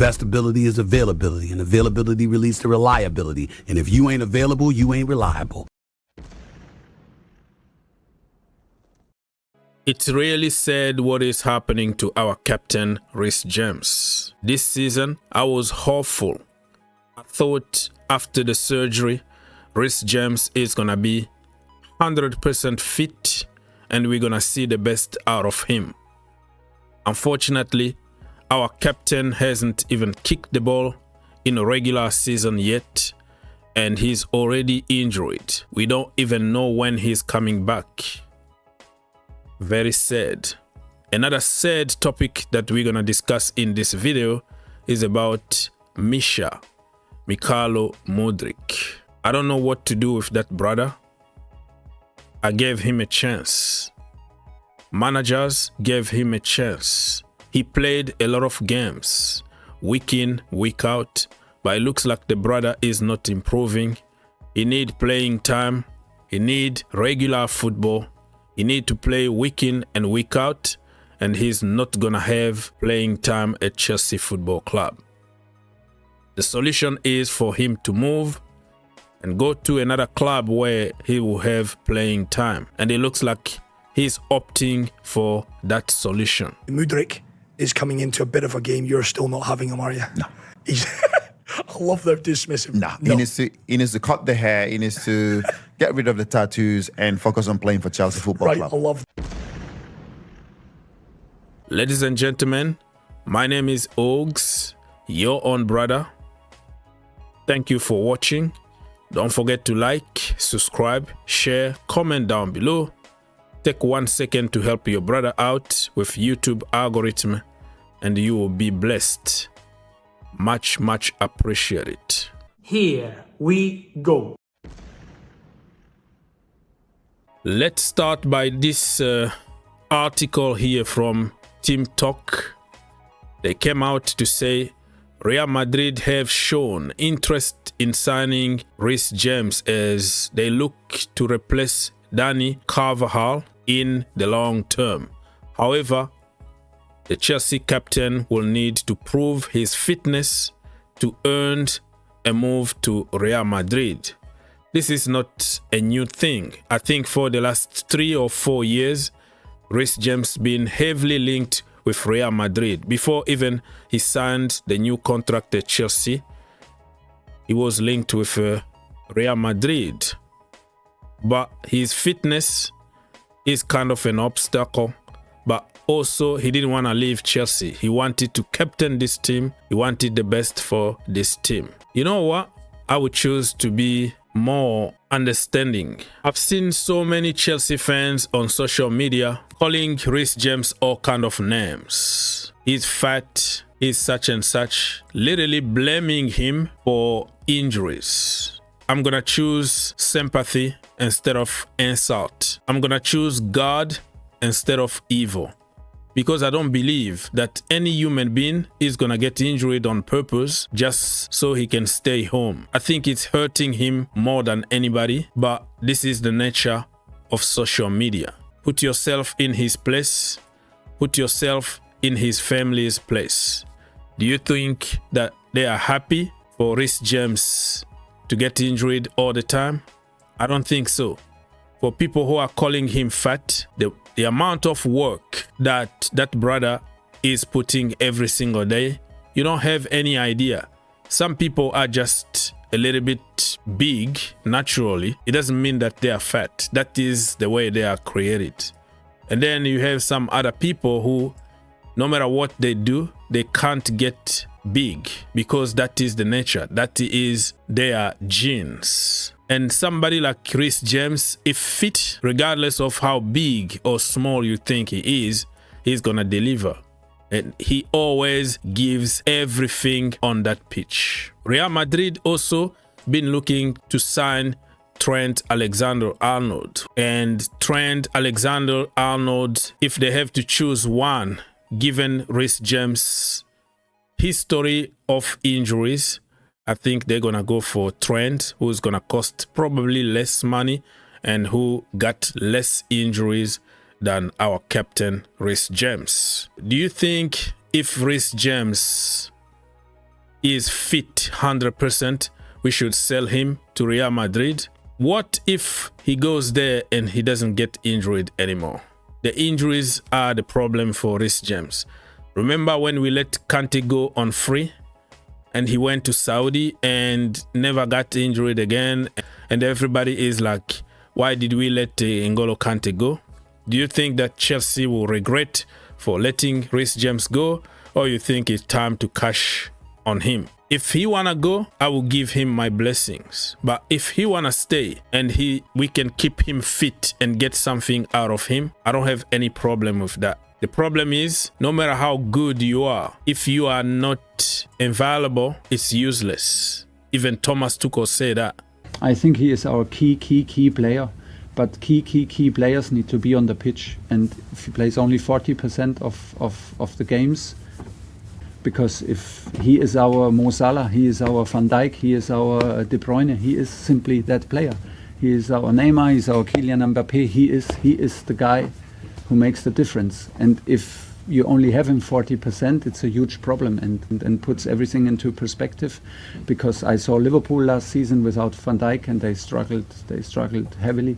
best ability is availability, and availability leads to reliability. And if you ain't available, you ain't reliable. It's really sad what is happening to our captain, Reece James. This season, I was hopeful. I thought after the surgery, Reece James is going to be 100% fit and we're going to see the best out of him. Unfortunately, our captain hasn't even kicked the ball in a regular season yet, and he's already injured. We don't even know when he's coming back. Very sad. Another sad topic that we're gonna discuss in this video is about MyKhailo Mudryk. I don't know what to do with that brother. I gave him a chance. Managers gave him a chance. He played a lot of games, week in, week out, but it looks like the brother is not improving. He needs playing time. He needs regular football. He needs to play week in and week out, and he's not gonna have playing time at Chelsea Football Club. The solution is for him to move and go to another club where he will have playing time, and it looks like he's opting for that solution. Mudryk is coming into a bit of a game. You're still not having him, are you? No. He's I love the dismissive. Nah, no. He needs to cut the hair. He needs to get rid of the tattoos and focus on playing for Chelsea Football Club. I love. Ladies and gentlemen, my name is Ogs, your own brother. Thank you for watching. Don't forget to like, subscribe, share, comment down below. Take 1 second to help your brother out with YouTube algorithm, and you will be blessed. Much appreciated. Here we go. Let's start by this article here from Team Talk. They came out to say Real Madrid have shown interest in signing Reece James as they look to replace Dani Carvajal in the long term. However, the Chelsea captain will need to prove his fitness to earn a move to Real Madrid. This is not a new thing. I think for the last 3 or 4 years, Reece James been heavily linked with Real Madrid. Before even he signed the new contract at Chelsea, he was linked with Real Madrid. But his fitness is kind of an obstacle. But also, he didn't want to leave Chelsea. He wanted to captain this team. He wanted the best for this team. You know what? I would choose to be more understanding. I've seen so many Chelsea fans on social media calling Reece James all kind of names. He's fat, he's such and such, literally blaming him for injuries. I'm gonna choose sympathy instead of insult. I'm gonna choose God instead of evil, because I don't believe that any human being is gonna get injured on purpose just so he can stay home. I think it's hurting him more than anybody, but this is the nature of social media. Put yourself in his place. Put yourself in his family's place. Do you think that they are happy for Reece James to get injured all the time? I don't think so. For people who are calling him fat, the amount of work that brother is putting every single day, you don't have any idea. Some people are just a little bit big naturally. It doesn't mean that they are fat. That is the way they are created. And then you have some other people who, no matter what they do, they can't get big because that is the nature. That is their genes. And somebody like Reece James, if fit, regardless of how big or small you think he is, he's gonna deliver. And he always gives everything on that pitch. Real Madrid also been looking to sign Trent Alexander-Arnold. And Trent Alexander-Arnold, if they have to choose one, given Reece James' history of injuries, I think they're going to go for Trent, who's going to cost probably less money and who got less injuries than our captain, Reece James. Do you think if Reece James he is fit 100%, we should sell him to Real Madrid. What if he goes there and he doesn't get injured anymore? The injuries are the problem for Reece James. Remember when we let Kante go on free and he went to Saudi and never got injured again, and everybody is like, why did we let N'Golo Kante go? Do you think that Chelsea will regret for letting Reece James go, or you think it's time to cash on him? If he wanna go, I will give him my blessings. But if he wanna stay and we can keep him fit and get something out of him, I don't have any problem with that. The problem is, no matter how good you are, if you are not available, it's useless. Even Thomas Tuchel said that. I think he is our key player. But key players need to be on the pitch. And if he plays only 40% of the games, because if he is our Mo Salah, he is our Van Dijk, he is our De Bruyne, he is simply that player. He is our Neymar, he is our Kylian Mbappé, he is the guy who makes the difference. And if you only have him 40%, it's a huge problem and puts everything into perspective, because I saw Liverpool last season without Van Dijk and they struggled heavily.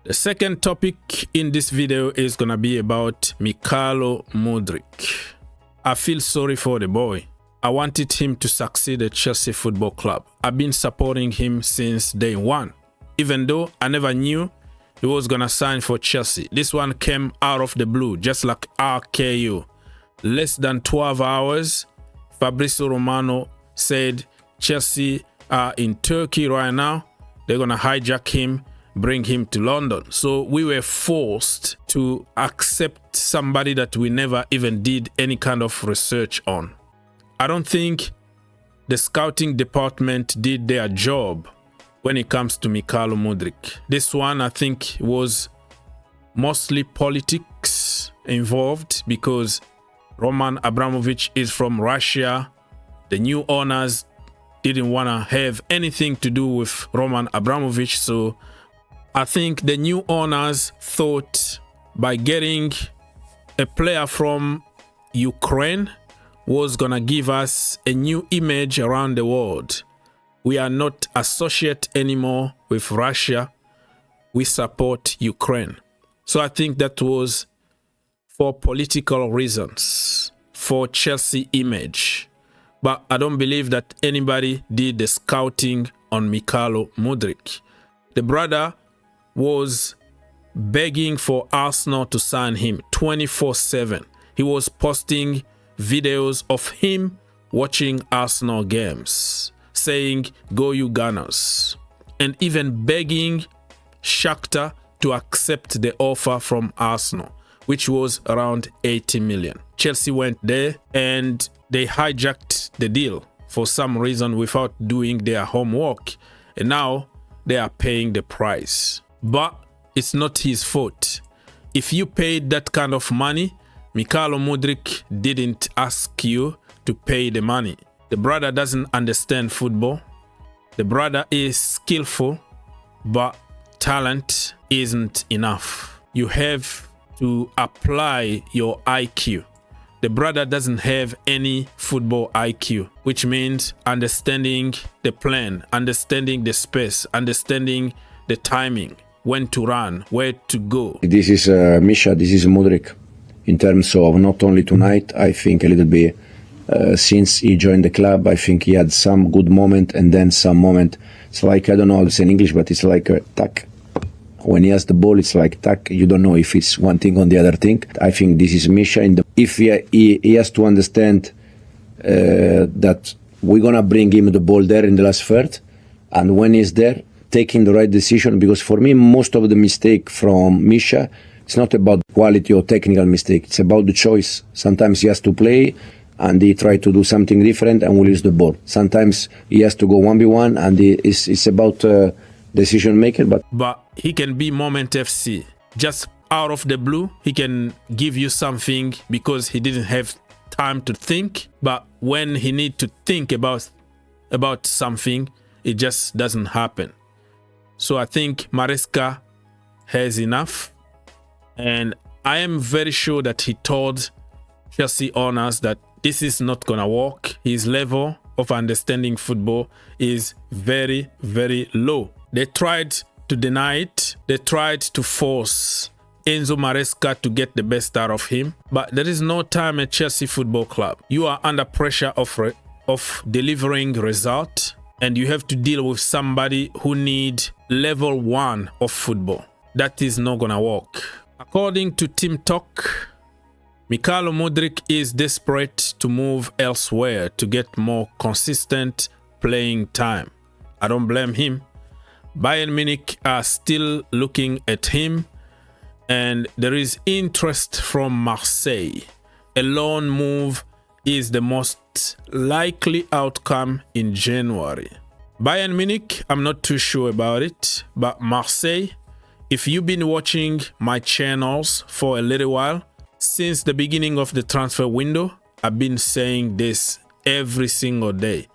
The second topic in this video is gonna be about MyKhailo Mudryk. I feel sorry for the boy. I wanted him to succeed at Chelsea Football Club. I've been supporting him since day one, even though I never knew he was gonna sign for Chelsea. This one came out of the blue, just like RKU. Less than 12 hours, Fabrizio Romano said Chelsea are in Turkey right now. They're gonna hijack him, bring him to London. So we were forced to accept somebody that we never even did any kind of research on. I don't think the scouting department did their job when it comes to MyKhailo Mudryk. This one, I think, was mostly politics involved, because Roman Abramovich is from Russia. The new owners didn't want to have anything to do with Roman Abramovich, so I think the new owners thought by getting a player from Ukraine was gonna give us a new image around the world. We are not associated anymore with Russia. We support Ukraine. So I think that was for political reasons, for Chelsea image. But I don't believe that anybody did the scouting on MyKhailo Mudryk. The brother was begging for Arsenal to sign him 24/7. He was posting videos of him watching Arsenal games, saying, "Go you Gunners," and even begging Shakhtar to accept the offer from Arsenal, which was around 80 million. Chelsea went there and they hijacked the deal for some reason without doing their homework, and now they are paying the price. But it's not his fault. If you paid that kind of money, MyKhailo Mudryk didn't ask you to pay the money. The brother doesn't understand football. The brother is skillful, but talent isn't enough. You have to apply your IQ. The brother doesn't have any football IQ, which means understanding the plan, understanding the space, understanding the timing, when to run, where to go. This is Misha, this is Mudryk. In terms of not only tonight, I think a little bit since he joined the club, I think he had some good moment and then some moment. It's like, I don't know how to say in English, but it's like a tack. When he has the ball, it's like tack. You don't know if it's one thing or the other thing. I think this is Misha. If he has to understand that we're going to bring him the ball there in the last third, and when he's there, taking the right decision, because for me, most of the mistake from Misha, it's not about quality or technical mistake. It's about the choice. Sometimes he has to play and he try to do something different and will lose the ball. Sometimes he has to go 1v1 and it's about decision maker. But he can be Moment FC. Just out of the blue, he can give you something because he didn't have time to think. But when he need to think about about something, it just doesn't happen. So I think Maresca has enough, and I am very sure that he told Chelsea owners that this is not gonna work. His level of understanding football is very, very low. They tried to deny it. They tried to force Enzo Maresca to get the best out of him, but there is no time at Chelsea Football Club. You are under pressure of delivering result, and you have to deal with somebody who need level 1 of football. That is not gonna work. According to Team Talk, MyKhailo Mudryk is desperate to move elsewhere to get more consistent playing time. I don't blame him. Bayern Munich are still looking at him, and there is interest from Marseille. A loan move is the most likely outcome in January. Bayern Munich, I'm not too sure about it, but Marseille, if you've been watching my channels for a little while, since the beginning of the transfer window, I've been saying this every single day.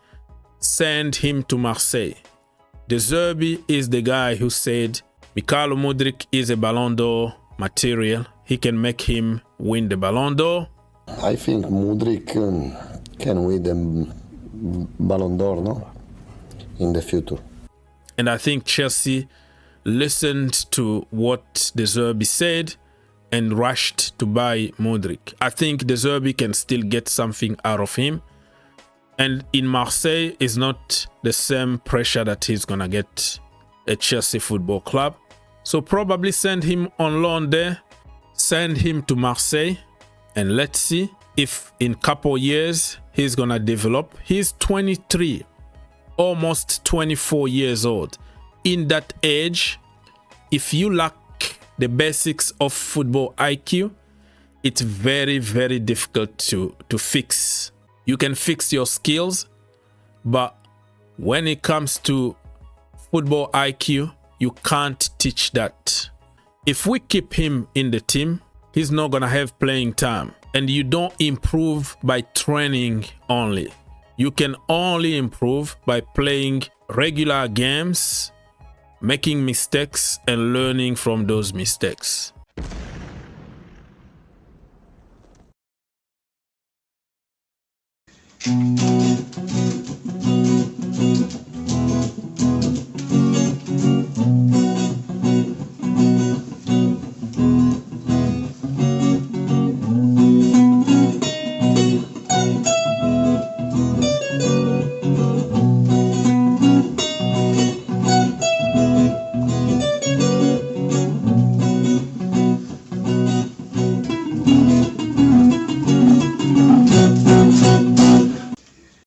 Send him to Marseille. De Zerbi is the guy who said MyKhailo Mudryk is a Ballon d'Or material. He can make him win the Ballon d'Or. I think Mudryk can win the Ballon d'Or, no? In the future. And I think Chelsea listened to what De Zerbi said and rushed to buy Mudryk. I think De Zerbi can still get something out of him. And in Marseille, is not the same pressure that he's going to get at Chelsea Football Club. So probably send him on loan there, send him to Marseille, and let's see if in a couple years he's going to develop. He's 23, almost 24 years old. In that age, if you lack the basics of football IQ, it's very, very difficult to fix. You can fix your skills, but when it comes to football IQ, you can't teach that. If we keep him in the team, he's not gonna have playing time. And you don't improve by training only. You can only improve by playing regular games, making mistakes, and learning from those mistakes.